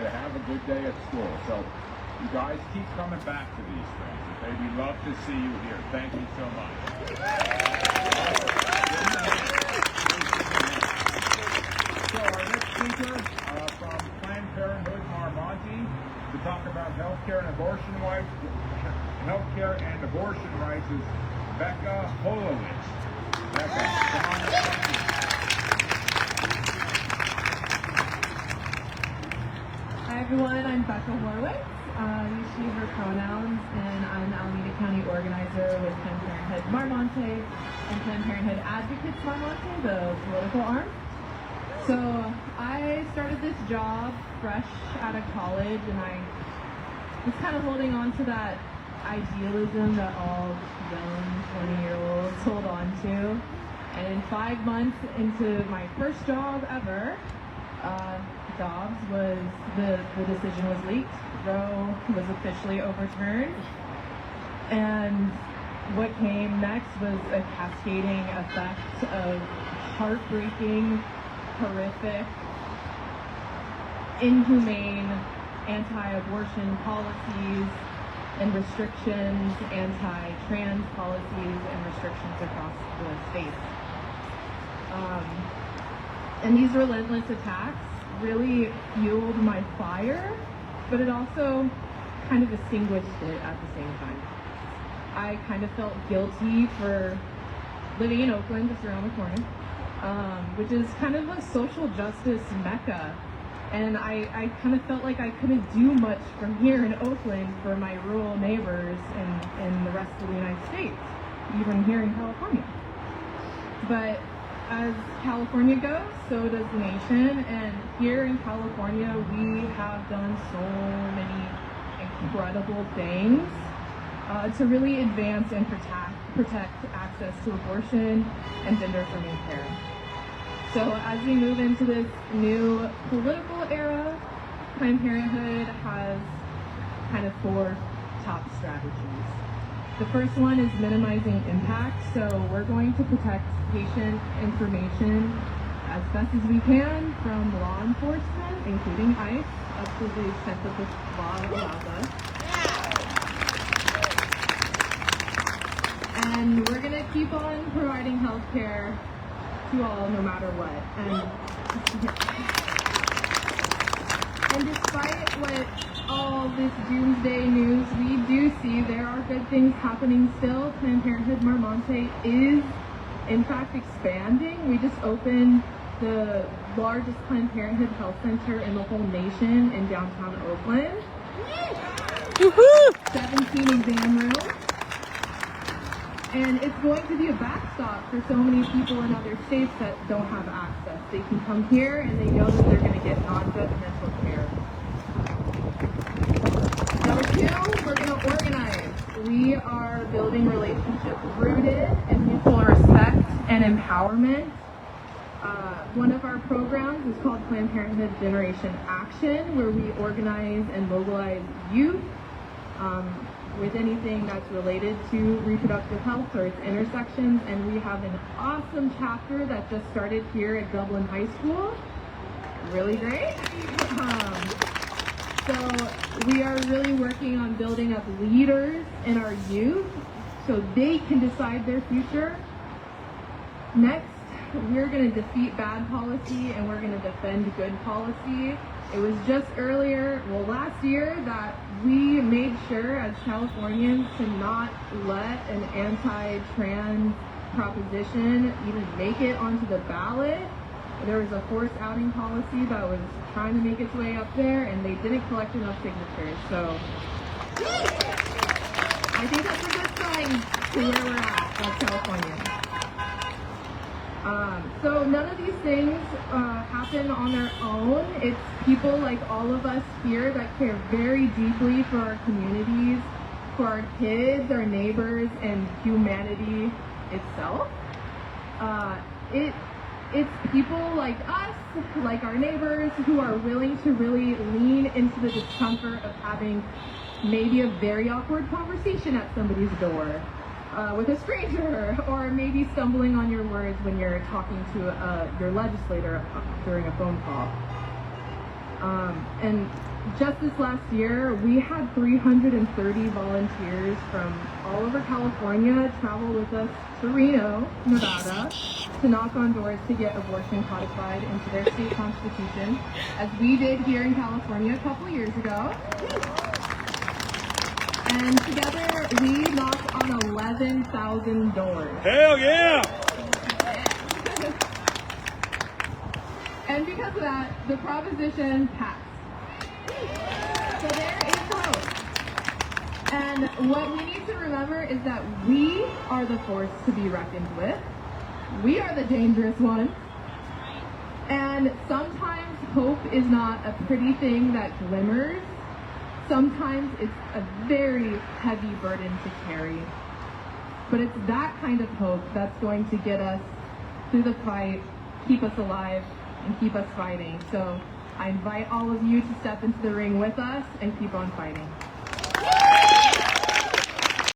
to have a good day at school. So you guys keep coming back to these things. Okay, we love to see you here. Thank you so much. So our next speaker from Planned Parenthood Marmonte to talk about healthcare and abortion rights. Healthcare and abortion rights is Becca Holowitz. Becca, come on up. Hi everyone, I'm Becca Horowitz. Use she, her pronouns, and I'm an Alameda County organizer with Planned Parenthood Marmonte and Planned Parenthood Advocates Marmonte, the political arm. So I started this job fresh out of college, and I was kind of holding on to that idealism that all young 20-year-olds hold on to. And 5 months into my first job ever, Dobbs was, the decision was leaked. Roe was officially overturned. And what came next was a cascading effect of heartbreaking, horrific, inhumane anti-abortion policies and restrictions, anti-trans policies and restrictions across the states. And these relentless attacks really fueled my fire, but it also kind of extinguished it at the same time. I kind of felt guilty for living in Oakland, just around the corner, which is kind of a social justice mecca. And I kind of felt like I couldn't do much from here in Oakland for my rural neighbors and the rest of the United States, even here in California. But as California goes, so does the nation. And here in California, we have done so many incredible things to really advance and protect access to abortion and gender-affirming care. So as we move into this new political era, Planned Parenthood has kind of 4 top strategies. The first one is minimizing impact. So we're going to protect patient information as best as we can from law enforcement, including ICE, up to the extent that this law allows us. And we're going to keep on providing health care to all, no matter what. And despite what all this doomsday news, we do see there are good things happening still. Planned Parenthood Marmonte is, in fact, expanding. We just opened the largest Planned Parenthood health center in the whole nation in downtown Oakland. 17 exam rooms. And it's going to be a backstop for so many people in other states that don't have access. They can come here and they know that they're going to get non-judgmental care. Number 2, we're going to organize. We are building relationships rooted in mutual respect and empowerment. One of our programs is called Planned Parenthood Generation Action, where we organize and mobilize youth with anything that's related to reproductive health or its intersections. And we have an awesome chapter that just started here at Dublin High School. Really great. So we are really working on building up leaders in our youth so they can decide their future. Next, we're going to defeat bad policy and we're going to defend good policy. It was just last year that we made sure as Californians to not let an anti-trans proposition even make it onto the ballot. There was a forced outing policy that was trying to make its way up there and they didn't collect enough signatures. So I think that's a good sign to where we're at as Californians. So none of these things happen on their own. It's people like all of us here that care very deeply for our communities, for our kids, our neighbors, and humanity itself. It's people like us, like our neighbors, who are willing to really lean into the discomfort of having maybe a very awkward conversation at somebody's door. With a stranger, or maybe stumbling on your words when you're talking to your legislator during a phone call. And just this last year, we had 330 volunteers from all over California travel with us to Reno, Nevada, to knock on doors to get abortion codified into their state constitution, as we did here in California a couple years ago. And together, we knocked on 11,000 doors. Hell yeah! And because of that, the proposition passed. So there is hope. And what we need to remember is that we are the force to be reckoned with. We are the dangerous ones. And sometimes hope is not a pretty thing that glimmers. Sometimes it's a very heavy burden to carry. But it's that kind of hope that's going to get us through the fight, keep us alive, and keep us fighting. So I invite all of you to step into the ring with us and keep on fighting.